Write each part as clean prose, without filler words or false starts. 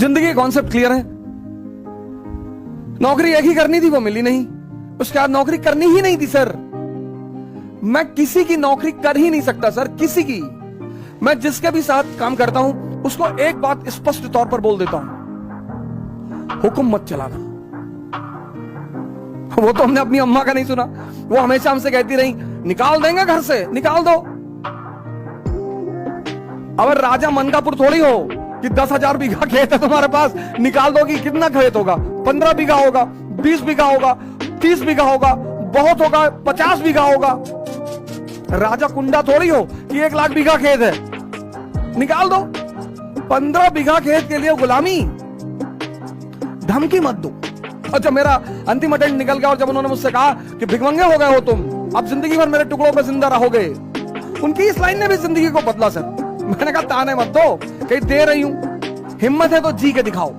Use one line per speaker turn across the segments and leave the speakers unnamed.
जिंदगी का concept clear है। नौकरी एक ही करनी थी, वो मिली नहीं। उसके बाद नौकरी करनी ही नहीं थी सर। मैं किसी की नौकरी कर ही नहीं सकता सर, किसी की। मैं जिसके भी साथ काम करता हूं उसको एक बात स्पष्ट तौर पर बोल देता हूं, हुक्म मत चलाना। वो तो हमने अपनी अम्मा का नहीं सुना, वो हमेशा हमसे कहती रही निकाल देंगे घर से, निकाल दो। अब राजा मनकापुर थोड़ी हो कि 10,000 बीघा खेत है तुम्हारे पास, निकाल दोगी। कितना खेत होगा? 15 बीघा होगा, 20 बीघा होगा, 30 बीघा होगा, बहुत होगा 50 बीघा होगा। राजा कुंडा थोड़ी हो कि 1 लाख बीघा खेत है, निकाल दो। 15 बीघा खेत के लिए गुलामी, धमकी मत दो। अच्छा, मेरा अंतिम अटेंड निकल गया और जब उन्होंने मुझसे कहा कि भिखमंगे हो गए हो तुम, अब जिंदगी भर मेरे टुकड़ों पे जिंदा रहोगे, उनकी इस लाइन ने भी जिंदगी को बदला सर। मैंने कहा ताने मत दो, कहीं दे रही हूं, हिम्मत है तो जी के दिखाओ।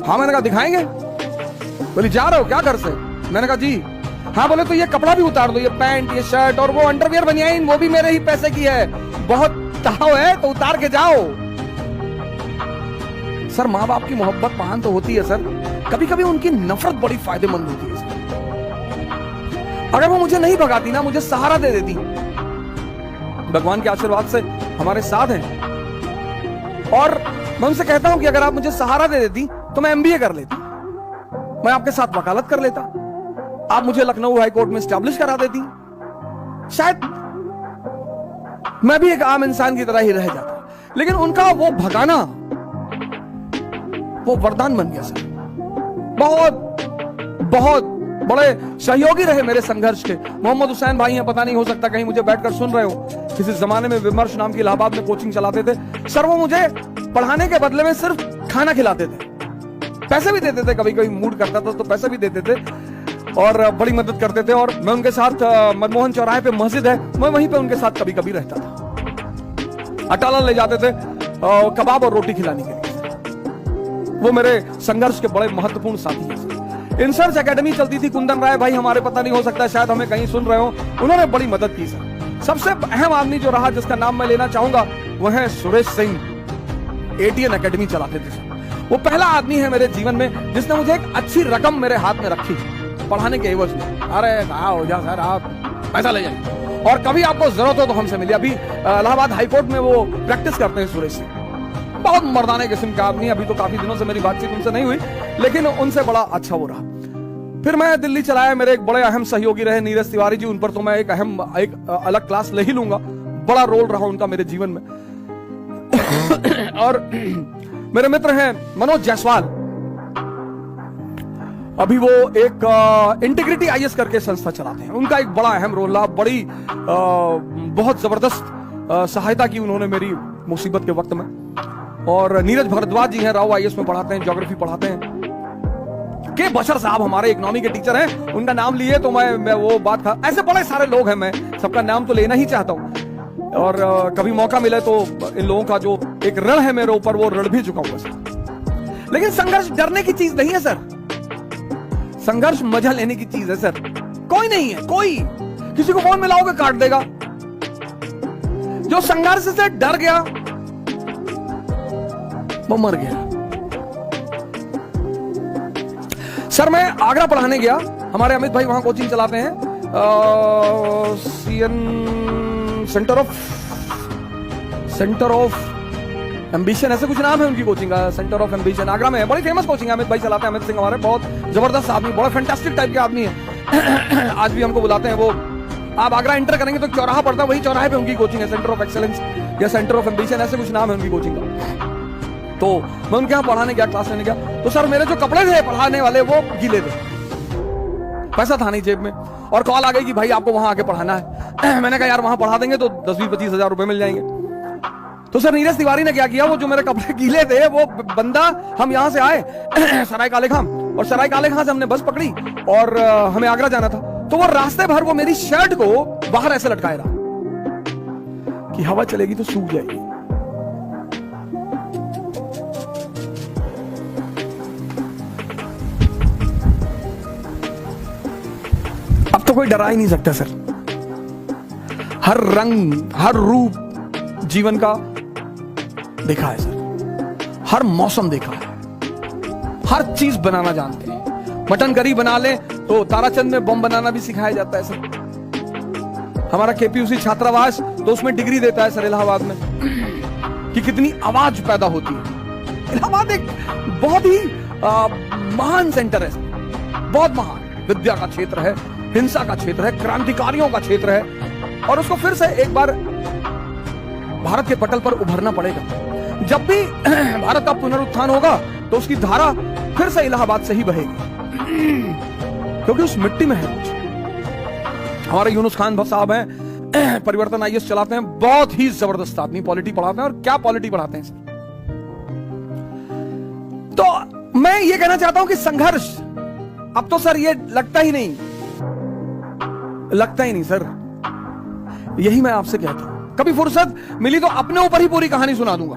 हाँ, मैंने कहा दिखाएंगे। बोली जा रहे हो क्या घर से? मैंने कहा जी। हाँ, बोले तो ये कपड़ा भी उतार दो, ये पैंट, ये शर्ट और वो अंडरवियर बनियाइन, वो भी मेरे ही पैसे की है, बहुत ताव है तो उतार के जाओ। सर, माँ बाप की मोहब्बत महान तो होती है सर, कभी कभी उनकी नफरत बड़ी फायदेमंद होती है सर। अगर वो मुझे नहीं भगाती ना, मुझे सहारा दे देती, भगवान के आशीर्वाद से हमारे साथ हैं। और मैं उनसे कहता हूं कि अगर आप मुझे सहारा दे देती तो मैं MBA कर लेती, मैं आपके साथ वकालत कर लेता, आप मुझे लखनऊ हाई कोर्ट में स्टैब्लिश करा देती, शायद मैं भी एक आम इंसान की तरह ही रह जाता। लेकिन उनका वो भगाना, वो वरदान बन गया सर। बहुत बहुत बड़े सहयोगी रहे मेरे संघर्ष के। मोहम्मद हुसैन भाई हैं, पता नहीं हो सकता कहीं मुझे बैठकर सुन रहे हो। किसी जमाने में विमर्श नाम की इलाहाबाद में कोचिंग चलाते थे सर। वो मुझे पढ़ाने के बदले में सिर्फ खाना खिलाते थे, पैसे भी देते थे, कभी कभी मूड करता था तो पैसे भी देते थे और बड़ी मदद करते थे। और मैं उनके साथ मनमोहन चौराहे पे मस्जिद है, मैं वहीं पे उनके साथ कभी कभी रहता था। अटाला ले जाते थे कबाब और रोटी खिलाने के लिए। वो मेरे संघर्ष के बड़े महत्वपूर्ण साथी हैं। इंसर्च एकेडमी चलती थी, कुंदन राय भाई हमारे, पता नहीं हो सकता शायद हमें कहीं सुन रहे हो, उन्होंने बड़ी मदद की सर। सबसे अहम आदमी जो रहा जिसका नाम मैं लेना चाहूंगा वो है सुरेश सिंह, ATN एकेडमी चलाते थे सर। वो पहला आदमी है मेरे जीवन में जिसने मुझे एक अच्छी रकम मेरे हाथ में रखी पढ़ाने के एवज में। अरे कहा हो जा सर, आप पैसा ले जाइए और कभी आपको जरूरत हो तो हमसे मिलिए। अभी इलाहाबाद हाईकोर्ट में वो प्रैक्टिस करते हैं सुरेश सिंह, बहुत मर्दाने किस्म का आदमी। अभी तो काफी दिनों से मेरी बातचीत उनसे नहीं हुई, लेकिन उनसे बड़ा अच्छा हो रहा। फिर मैं दिल्ली चलाया, मेरे एक बड़े अहम सहयोगी रहे नीरज तिवारी जी, उन पर तो मैं एक अलग क्लास ले ही लूंगा। बड़ा रोल रहा उनका मेरे जीवन में। और मेरे मित्र हैं मनोज जायसवाल, अभी वो एक इंटीग्रिटी IAS करके संस्था चलाते हैं, उनका एक बड़ा अहम रोल रहा। बड़ी बहुत जबरदस्त सहायता की उन्होंने मेरी मुसीबत के वक्त में। और नीरज भारद्वाज जी हैं, राव IAS में पढ़ाते हैं, ज्योग्राफी पढ़ाते हैं। के बशर साहब हमारे इकोनॉमी के टीचर हैं, उनका नाम लिए तो मैं वो बात था। ऐसे बड़े सारे लोग हैं, मैं सबका नाम तो लेना ही चाहता हूं। और कभी मौका मिले तो इन लोगों का जो एक ऋण है मेरे ऊपर, वो ऋण भी चुका हुआ सर। लेकिन संघर्ष डरने की चीज नहीं है सर, संघर्ष मजा लेने की चीज है सर। कोई नहीं है, कोई किसी को फोन मिलाओगे काट देगा। जो संघर्ष से डर गया वो मर गया। सर, मैं आगरा पढ़ाने गया, हमारे अमित भाई वहां कोचिंग चलाते हैं, सेंटर ऑफ एम्बिशन, ऐसे कुछ नाम है उनकी कोचिंग का। सेंटर ऑफ एम्बिशन आगरा में है, बड़ी फेमस कोचिंग है। अमित भाई चलाते हैं, अमित सिंह हमारे बहुत जबरदस्त आदमी, बड़ा फैंटास्टिक टाइप के आदमी है। आज भी हमको बुलाते हैं। वो आप आगरा एंटर करेंगे तो चौराहा पड़ता है, वही चौराहे पे उनकी कोचिंग है, सेंटर ऑफ एक्सेलेंस या सेंटर ऑफ एम्बिशन, ऐसे कुछ नाम है उनकी कोचिंग का। तो मैं उनके यहाँ पढ़ाने गया, क्लास लेने गया, तो सर मेरे जो कपड़े थे पढ़ाने वाले वो गीले थे, पैसा था नहीं जेब में, और कॉल आ गई कि भाई आपको वहां आके पढ़ाना है। मैंने कहा यार वहां पढ़ा देंगे तो 10-20-25 हजार रुपए मिल जाएंगे। तो सर नीरज तिवारी ने क्या किया, वो जो मेरे कपड़े गीले थे, वो बंदा, हम यहां से आए सराय काले खां, और सराय काले खां से हमने बस पकड़ी और हमें आगरा जाना था। तो वो रास्ते भर वो मेरी शर्ट को बाहर ऐसे लटकाए रहा कि हवा चलेगी तो सूख जाएगी। अब तो कोई डरा ही नहीं सकता सर। हर रंग, हर रूप जीवन का देखा है सर। हर मौसम देखा है, हर चीज बनाना जानते हैं। मटन करी बना ले तो ताराचंद में बम बनाना भी सिखाया जाता है सर। हमारा केपीयूसी छात्रावास तो उसमें डिग्री देता है सर इलाहाबाद में कि कितनी आवाज पैदा होती है। इलाहाबाद एक बहुत ही महान सेंटर है, बहुत महान। विद्या का क्षेत्र है, हिंसा का क्षेत्र है, क्रांतिकारियों का क्षेत्र है, और उसको फिर से एक बार भारत के पटल पर उभरना पड़ेगा। जब भी भारत का पुनरुत्थान होगा तो उसकी धारा फिर से इलाहाबाद से ही बहेगी, क्योंकि उस मिट्टी में है कुछ। हमारे यूनुस खान साहब हैं, परिवर्तन आईएएस चलाते हैं, बहुत ही जबरदस्त आदमी, पॉलिटी पढ़ाते हैं, और क्या पॉलिटी पढ़ाते हैं सर। तो मैं ये कहना चाहता हूं कि संघर्ष अब तो सर ये लगता ही नहीं सर। यही मैं आपसे कहता हूं, कभी फुर्सत मिली तो अपने ऊपर ही पूरी कहानी सुना दूंगा।